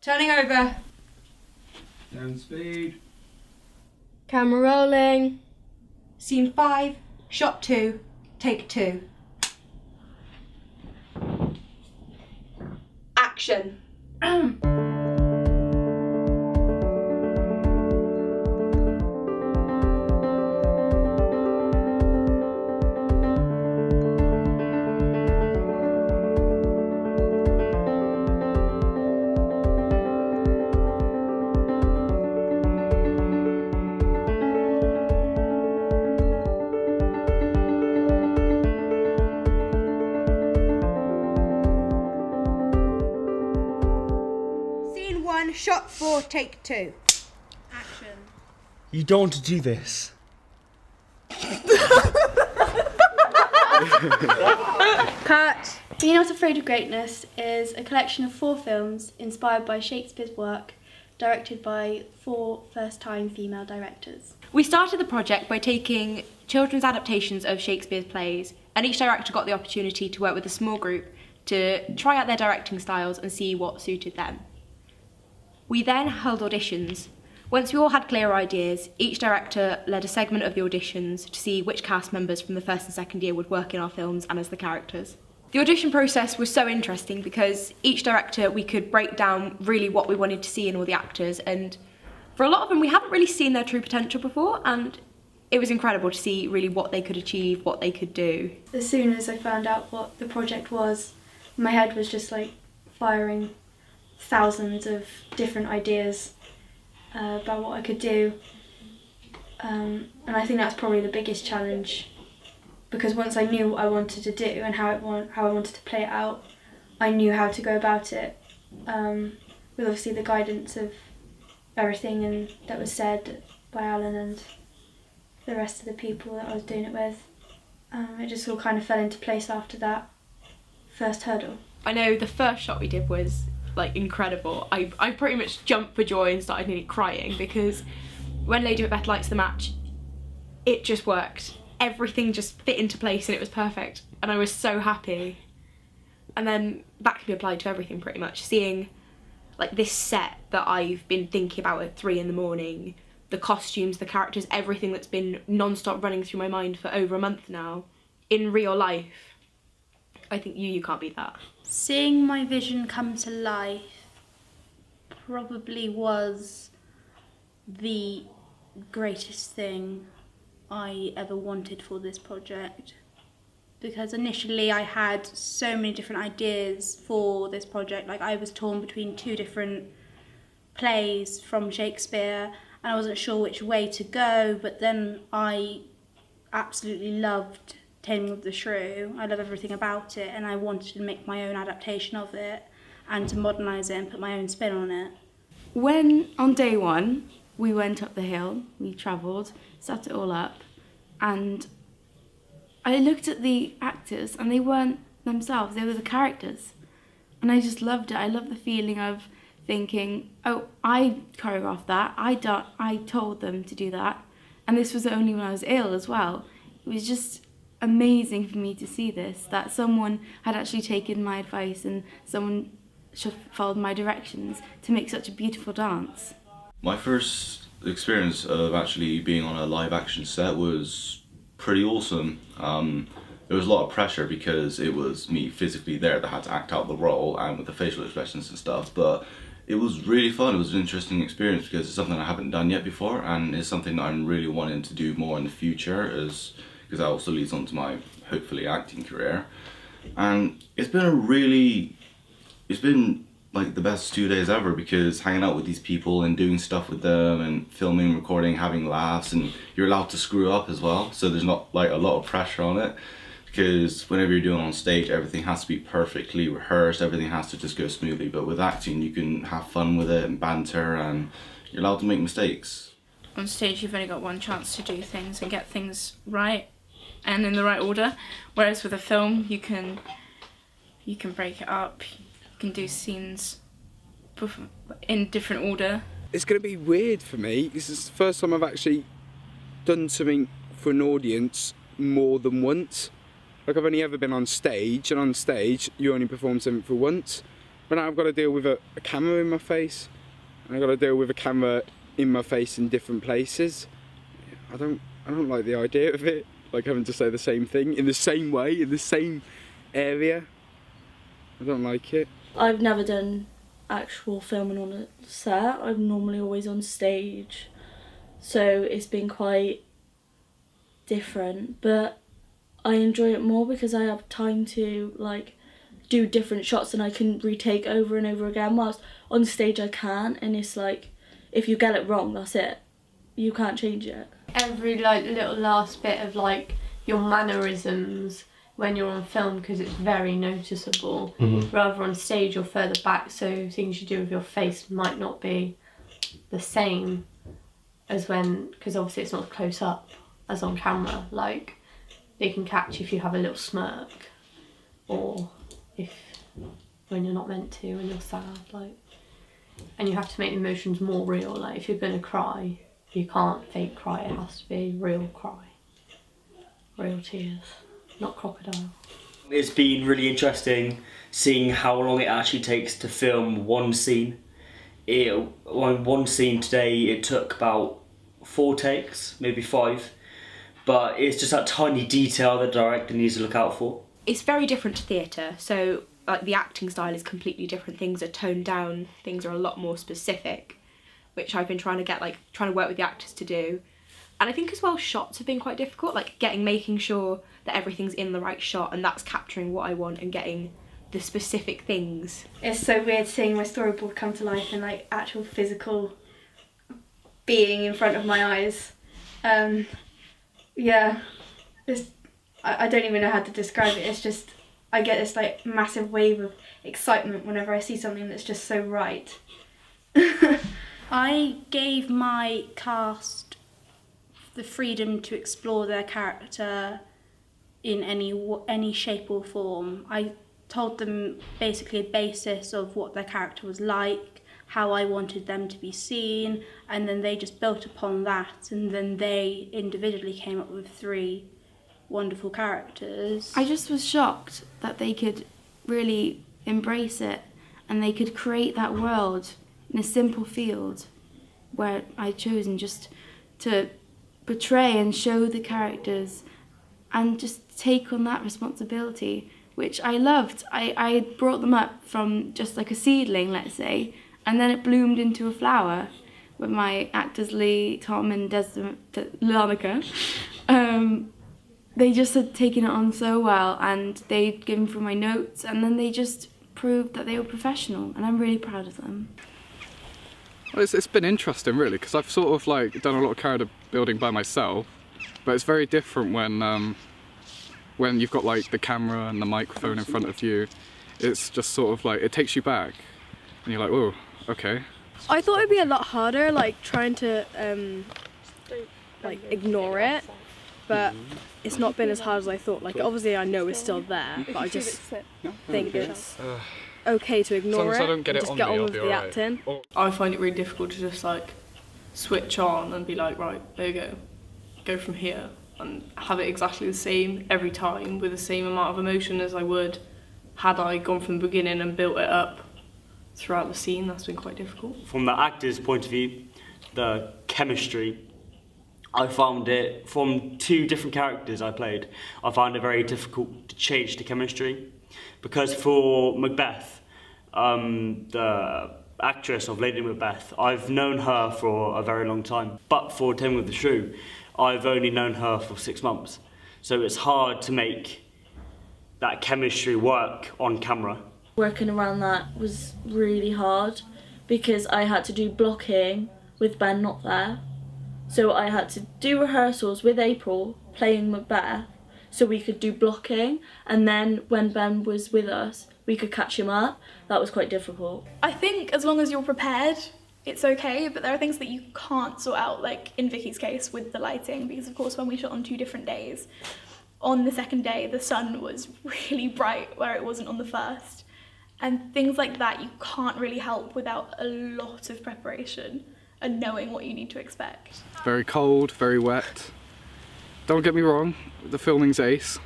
Turning over. Down speed. Camera rolling. Scene 5, shot 2, take 2. Action. Shot 4, take 2. Action. You don't want to do this. Cut. Be Not Afraid of Greatness is a collection of 4 films inspired by Shakespeare's work, directed by 4 first-time female directors. We started the project by taking children's adaptations of Shakespeare's plays, and each director got the opportunity to work with a small group to try out their directing styles and see what suited them. We then held auditions. Once we all had clear ideas, each director led a segment of the auditions to see which cast members from the first and second year would work in our films and as the characters. The audition process was so interesting because each director we could break down really what we wanted to see in all the actors, and for a lot of them we haven't really seen their true potential before, and it was incredible to see really what they could achieve, what they could do. As soon as I found out what the project was, my head was just like firing thousands of different ideas about what I could do, and I think that's probably the biggest challenge, because once I knew what I wanted to do and how I wanted to play it out, I knew how to go about it, with obviously the guidance of everything and that was said by Alan and the rest of the people that I was doing it with. It just all kind of fell into place after that first hurdle. I know the first shot we did was like incredible. I pretty much jumped for joy and started nearly crying because when Lady Macbeth lights the match, it just worked. Everything just fit into place and it was perfect, and I was so happy. And then that can be applied to everything pretty much. Seeing like this set that I've been thinking about at 3 a.m, the costumes, the characters, everything that's been non-stop running through my mind for over a month now, in real life, I think you can't beat that. Seeing my vision come to life probably was the greatest thing I ever wanted for this project, because initially I had so many different ideas for this project. Like, I was torn between 2 different plays from Shakespeare and I wasn't sure which way to go, but then I absolutely loved Taming of the Shrew. I love everything about it, and I wanted to make my own adaptation of it and to modernise it and put my own spin on it. When, on day 1, we went up the hill, we travelled, set it all up, and I looked at the actors and they weren't themselves, they were the characters. And I just loved it. I love the feeling of thinking, oh, I choreographed that, I told them to do that, and this was only when I was ill as well. It was just amazing for me to see this, that someone had actually taken my advice and someone followed my directions to make such a beautiful dance. My first experience of actually being on a live action set was pretty awesome. There was a lot of pressure because it was me physically there that had to act out the role and with the facial expressions and stuff, but it was really fun. It was an interesting experience because it's something I haven't done yet before, and it's something that I'm really wanting to do more in the future, because that also leads on to my, hopefully, acting career. And it's been like the best 2 days ever, because hanging out with these people and doing stuff with them and filming, recording, having laughs, and you're allowed to screw up as well, so there's not like a lot of pressure on it, because whenever you're doing on stage, everything has to be perfectly rehearsed, everything has to just go smoothly, but with acting you can have fun with it and banter, and you're allowed to make mistakes. On stage you've only got one chance to do things and get things right and in the right order, whereas with a film you can break it up, can do scenes in different order. It's going to be weird for me. This is the first time I've actually done something for an audience more than once. Like, I've only ever been on stage, and on stage you only perform something for once. But now I've got to deal with a camera in my face, and I've got to deal with a camera in my face in different places. I don't like the idea of it, like having to say the same thing in the same way, in the same area. I don't like it. I've never done actual filming on a set. I'm normally always on stage, so it's been quite different, but I enjoy it more because I have time to like do different shots and I can retake over and over again, whilst on stage I can't, and it's like if you get it wrong, that's it, you can't change it. Every like little last bit of like your mannerisms when you're on film, because it's very noticeable, rather on stage you're further back, so things you do with your face might not be the same as when, because obviously it's not close up as on camera. Like, they can catch if you have a little smirk, or if when you're not meant to, when you're sad, like, and you have to make the emotions more real. Like, if you're gonna cry, you can't fake cry, it has to be real cry, real tears, not crocodile. It's been really interesting seeing how long it actually takes to film one scene. One scene today, it took about 4 takes, maybe 5, but it's just that tiny detail that the director needs to look out for. It's very different to theatre, so like the acting style is completely different. Things are toned down, things are a lot more specific, which I've been trying to work with the actors to do. And I think as well, shots have been quite difficult, like making sure that everything's in the right shot, and that's capturing what I want and getting the specific things. It's so weird seeing my storyboard come to life and like actual physical being in front of my eyes. Yeah, I don't even know how to describe it. It's just, I get this like massive wave of excitement whenever I see something that's just so right. I gave my cast the freedom to explore their character in any shape or form. I told them basically a basis of what their character was like, how I wanted them to be seen, and then they just built upon that, and then they individually came up with 3 wonderful characters. I just was shocked that they could really embrace it, and they could create that world in a simple field where I'd chosen just to portray and show the characters and just take on that responsibility, which I loved. I brought them up from just like a seedling, let's say, and then it bloomed into a flower with my actors Lee, Tom and Larnaca. They just had taken it on so well, and they'd given through my notes, and then they just proved that they were professional, and I'm really proud of them. Well, it's been interesting really, because I've sort of like done a lot of character building by myself, but it's very different when you've got like the camera and the microphone in front of you. It's just sort of like, it takes you back, and you're like, whoa, okay. I thought it'd be a lot harder, like trying to like ignore it, but it's not been as hard as I thought. Like, obviously I know it's still there, but I just think it's okay to ignore it and just get on with the acting. I find it really difficult to just like switch on and be like, right, there you go from here, and have it exactly the same every time with the same amount of emotion as I would had I gone from the beginning and built it up throughout the scene. That's been quite difficult. From the actor's point of view, the chemistry, I found it, from 2 different characters I played, I found it very difficult to change the chemistry. Because for Macbeth, the actress of Lady Macbeth, I've known her for a very long time. But for Taming of the Shrew, I've only known her for 6 months. So it's hard to make that chemistry work on camera. Working around that was really hard because I had to do blocking with Ben not there. So I had to do rehearsals with April playing Macbeth so we could do blocking, and then when Ben was with us we could catch him up. That was quite difficult. I think as long as you're prepared, it's okay, but there are things that you can't sort out, like in Vicky's case with the lighting, because of course when we shot on 2 different days, on the second day the sun was really bright where it wasn't on the first, And things like that you can't really help without a lot of preparation and knowing what you need to expect. Very cold, very wet. Don't get me wrong, the filming's ace.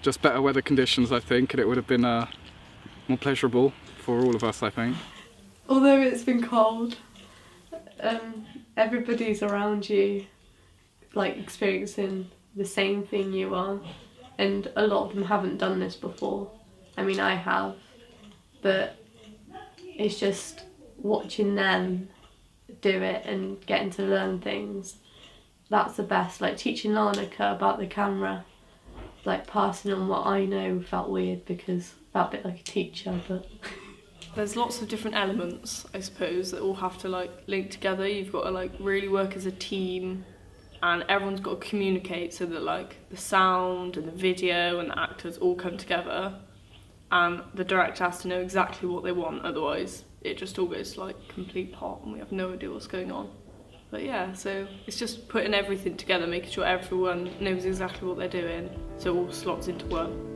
Just better weather conditions, I think, and it would have been more pleasurable for all of us, I think. Although it's been cold, everybody's around you, like, experiencing the same thing you are, and a lot of them haven't done this before. I mean, I have, but it's just watching them do it and getting to learn things. That's the best. Like, teaching Larnaca about the camera, like, passing on what I know felt weird because I felt a bit like a teacher, but... There's lots of different elements, I suppose, that all have to, like, link together. You've got to, like, really work as a team, and everyone's got to communicate so that, like, the sound and the video and the actors all come together, and the director has to know exactly what they want, otherwise it just all goes, like, complete pot and we have no idea what's going on. But yeah, so it's just putting everything together, making sure everyone knows exactly what they're doing, so it all slots into one.